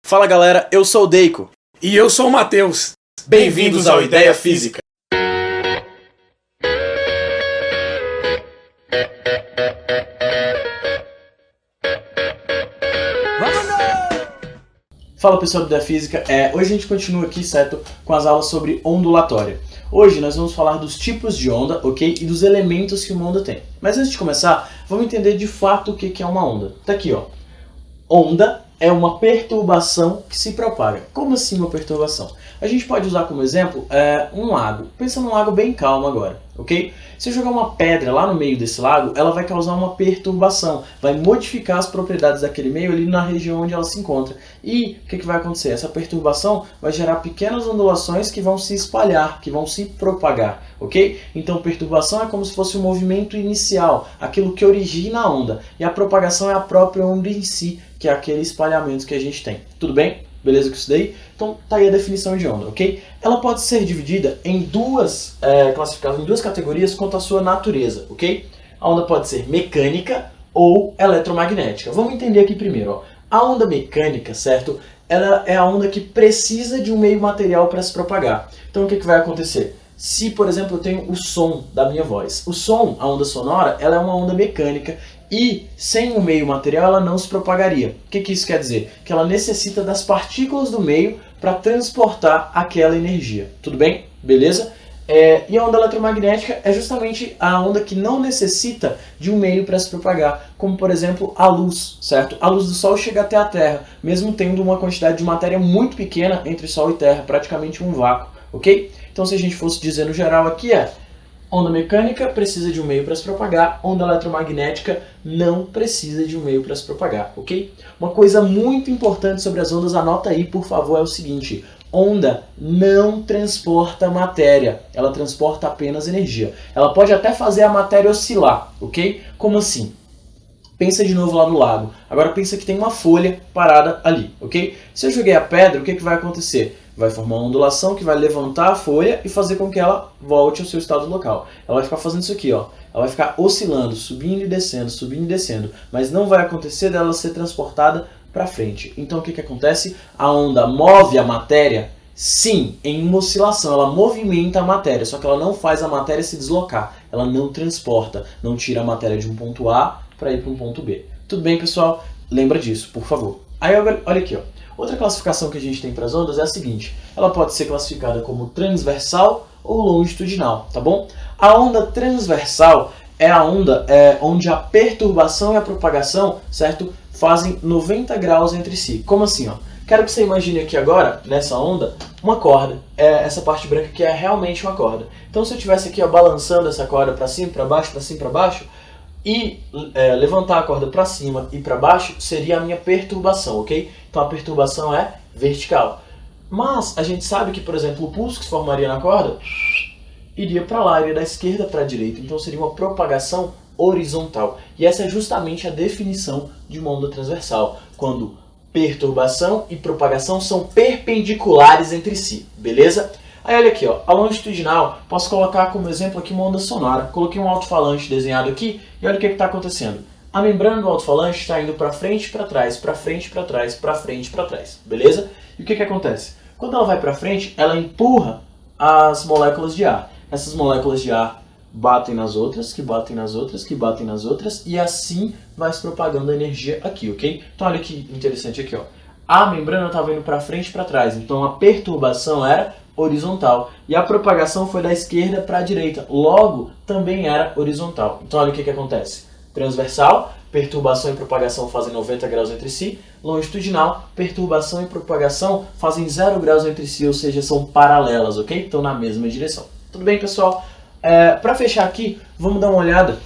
Fala galera, eu sou o Deiko. E eu sou o Matheus. Bem-vindos ao Ideia Física. Fala pessoal do Ideia Física, hoje a gente continua aqui, certo, com as aulas sobre ondulatória. Hoje nós vamos falar dos tipos de onda, ok? E dos elementos que uma onda tem. Mas antes de começar, vamos entender de fato o que é uma onda. Tá aqui, ó. Onda é uma perturbação que se propaga. Como assim uma perturbação? A gente pode usar como exemplo um lago. Pensa num lago bem calmo agora, ok? Se eu jogar uma pedra lá no meio desse lago, ela vai causar uma perturbação, vai modificar as propriedades daquele meio ali na região onde ela se encontra. E o que vai acontecer? Essa perturbação vai gerar pequenas ondulações que vão se espalhar, que vão se propagar, ok? Então perturbação é como se fosse o movimento inicial, aquilo que origina a onda. E a propagação é a própria onda em si, que é aquele espalhamento que a gente tem. Tudo bem? Beleza com isso daí? Então tá aí a definição de onda, ok? Ela pode ser dividida em classificadas em duas categorias quanto à sua natureza, ok? A onda pode ser mecânica ou eletromagnética. Vamos entender aqui primeiro, ó. A onda mecânica, certo? Ela é a onda que precisa de um meio material para se propagar. Então o que vai acontecer? Se, por exemplo, eu tenho o som da minha voz. O som, a onda sonora, ela é uma onda mecânica e sem um meio material ela não se propagaria. O que isso quer dizer? Que ela necessita das partículas do meio para transportar aquela energia. Tudo bem? Beleza? E a onda eletromagnética é justamente a onda que não necessita de um meio para se propagar, como por exemplo a luz, certo? A luz do Sol chega até a Terra, mesmo tendo uma quantidade de matéria muito pequena entre Sol e Terra, praticamente um vácuo, ok? Então se a gente fosse dizer no geral aqui onda mecânica precisa de um meio para se propagar, onda eletromagnética não precisa de um meio para se propagar, ok? Uma coisa muito importante sobre as ondas, anota aí por favor, é o seguinte: onda não transporta matéria, ela transporta apenas energia. Ela pode até fazer a matéria oscilar, ok? Como assim? Pensa de novo lá no lago. Agora pensa que tem uma folha parada ali, ok? Se eu joguei a pedra, o que vai acontecer? Vai formar uma ondulação que vai levantar a folha e fazer com que ela volte ao seu estado local. Ela vai ficar fazendo isso aqui, ó. Ela vai ficar oscilando, subindo e descendo, mas não vai acontecer dela ser transportada para frente. Então o que acontece? A onda move a matéria, sim, em uma oscilação. Ela movimenta a matéria, só que ela não faz a matéria se deslocar. Ela não transporta, não tira a matéria de um ponto A para ir para um ponto B. Tudo bem, pessoal? Lembra disso, por favor. Aí olha aqui, ó. Outra classificação que a gente tem para as ondas é a seguinte: ela pode ser classificada como transversal ou longitudinal, tá bom? A onda transversal é a onda onde a perturbação e a propagação, certo, fazem 90 graus entre si. Como assim, ó? Quero que você imagine aqui agora, nessa onda, uma corda. Essa parte branca aqui é realmente uma corda. Então se eu estivesse aqui, ó, balançando essa corda para cima, para baixo, para cima, para baixo, e levantar a corda para cima e para baixo seria a minha perturbação, ok? Então a perturbação é vertical. Mas a gente sabe que, por exemplo, o pulso que se formaria na corda iria para lá, iria da esquerda para a direita. Então seria uma propagação horizontal. E essa é justamente a definição de uma onda transversal, quando perturbação e propagação são perpendiculares entre si, beleza? Aí olha aqui, ó, a longitudinal, posso colocar como exemplo aqui uma onda sonora. Coloquei um alto-falante desenhado aqui e olha o que está acontecendo. A membrana do alto-falante está indo para frente e para trás, para frente e para trás, para frente e para trás, beleza? E o que acontece? Quando ela vai para frente, ela empurra as moléculas de ar. Essas moléculas de ar batem nas outras, que batem nas outras, que batem nas outras, e assim vai se propagando a energia aqui, ok? Então olha que interessante aqui, ó. A membrana estava indo para frente e para trás, então a perturbação era horizontal. E a propagação foi da esquerda para a direita, logo também era horizontal. Então olha o que acontece. Transversal, perturbação e propagação fazem 90 graus entre si. Longitudinal, perturbação e propagação fazem 0 graus entre si, ou seja, são paralelas, ok? Estão na mesma direção. Tudo bem, pessoal? Para fechar aqui, vamos dar uma olhada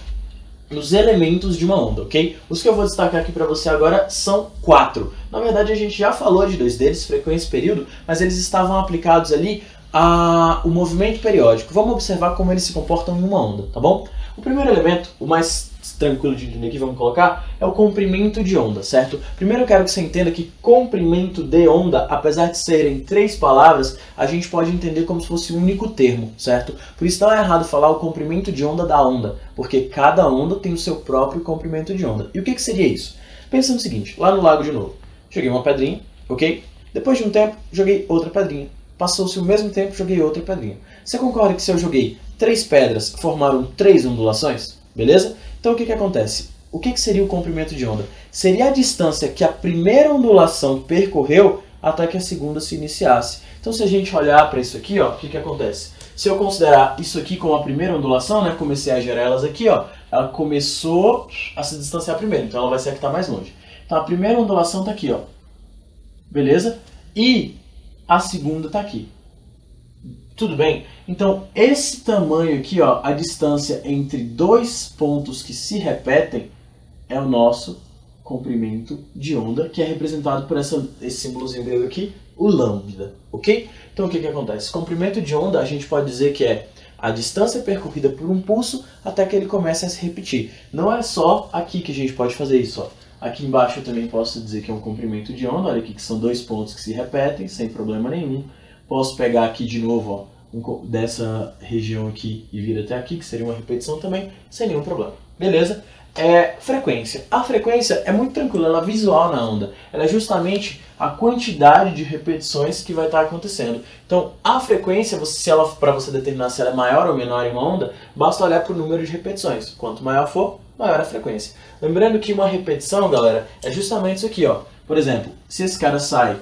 nos elementos de uma onda, ok? Os que eu vou destacar aqui para você agora são 4. Na verdade, a gente já falou de 2 deles, frequência e período, mas eles estavam aplicados ali ao movimento periódico. Vamos observar como eles se comportam em uma onda, tá bom? O primeiro elemento, o mais tranquilo de entender aqui, vamos colocar, é o comprimento de onda, certo? Primeiro eu quero que você entenda que comprimento de onda, apesar de serem 3 palavras, a gente pode entender como se fosse um único termo, certo? Por isso não é errado falar o comprimento de onda da onda, porque cada onda tem o seu próprio comprimento de onda. E o que seria isso? Pensa no seguinte, lá no lago de novo, joguei uma pedrinha, ok? Depois de um tempo, joguei outra pedrinha. Passou-se o mesmo tempo, joguei outra pedrinha. Você concorda que se eu joguei 3 pedras, formaram 3 ondulações? Beleza? Então o que acontece? O que seria o comprimento de onda? Seria a distância que a primeira ondulação percorreu até que a segunda se iniciasse. Então se a gente olhar para isso aqui, ó, o que acontece? Se eu considerar isso aqui como a primeira ondulação, né, comecei a gerar elas aqui, ó, ela começou a se distanciar primeiro, então ela vai ser a que está mais longe. Então a primeira ondulação está aqui, ó. Beleza? E a segunda está aqui. Tudo bem? Então, esse tamanho aqui, ó, a distância entre dois pontos que se repetem, é o nosso comprimento de onda, que é representado por esse símbolozinho grego aqui, o lambda, ok? Então, o que acontece? Comprimento de onda, a gente pode dizer que é a distância percorrida por um pulso até que ele comece a se repetir. Não é só aqui que a gente pode fazer isso, ó. Aqui embaixo eu também posso dizer que é um comprimento de onda, olha aqui que são dois pontos que se repetem, sem problema nenhum. Posso pegar aqui de novo, ó, dessa região aqui e vir até aqui, que seria uma repetição também, sem nenhum problema. Beleza? Frequência. A frequência é muito tranquila, ela é visual na onda. Ela é justamente a quantidade de repetições que vai estar acontecendo. Então, a frequência, para você determinar se ela é maior ou menor em uma onda, basta olhar para o número de repetições. Quanto maior for, maior a frequência. Lembrando que uma repetição, galera, é justamente isso aqui, ó. Por exemplo, se esse cara sai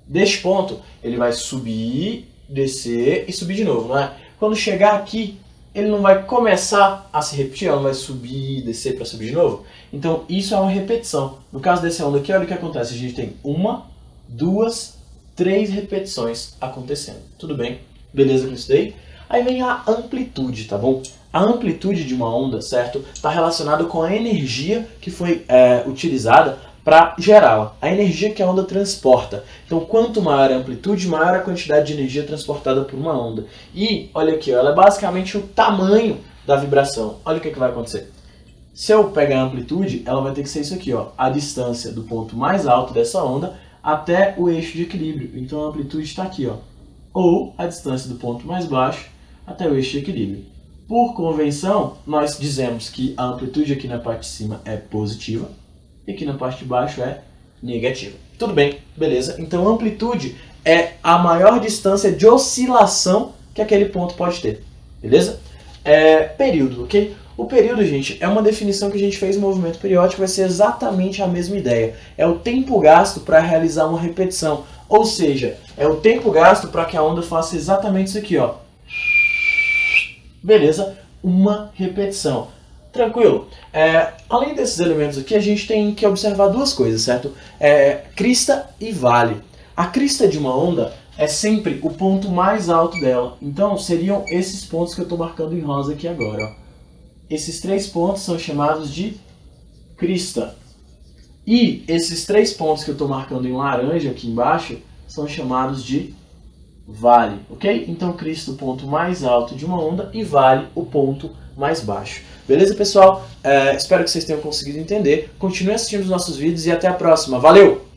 deste ponto, ele vai subir, descer e subir de novo, não é? Quando chegar aqui, ele não vai começar a se repetir, ela não vai subir, descer para subir de novo. Então, isso é uma repetição. No caso dessa onda aqui, olha o que acontece. A gente tem 1, 2, 3 repetições acontecendo. Tudo bem? Beleza com isso daí? Aí vem a amplitude, tá bom? A amplitude de uma onda, certo? Está relacionada com a energia que foi utilizada para gerá-la. A energia que a onda transporta. Então, quanto maior a amplitude, maior a quantidade de energia transportada por uma onda. E, olha aqui, ela é basicamente o tamanho da vibração. Olha o que vai acontecer. Se eu pegar a amplitude, ela vai ter que ser isso aqui, ó, a distância do ponto mais alto dessa onda até o eixo de equilíbrio. Então, a amplitude está aqui, ó. Ou a distância do ponto mais baixo até o eixo de equilíbrio. Por convenção, nós dizemos que a amplitude aqui na parte de cima é positiva e aqui na parte de baixo é negativa. Tudo bem, beleza? Então, a amplitude é a maior distância de oscilação que aquele ponto pode ter, beleza? Período, ok? O período, gente, é uma definição que a gente fez no movimento periódico, vai ser exatamente a mesma ideia. É o tempo gasto para realizar uma repetição, ou seja, é o tempo gasto para que a onda faça exatamente isso aqui, ó. Beleza? Uma repetição. Tranquilo? Além desses elementos aqui, a gente tem que observar duas coisas, certo? Crista e vale. A crista de uma onda é sempre o ponto mais alto dela. Então, seriam esses pontos que eu estou marcando em rosa aqui agora, ó. Esses 3 pontos são chamados de crista. E esses 3 pontos que eu estou marcando em laranja aqui embaixo são chamados de vale, ok? Então, crista o ponto mais alto de uma onda e vale o ponto mais baixo. Beleza, pessoal? Espero que vocês tenham conseguido entender. Continue assistindo os nossos vídeos e até a próxima. Valeu!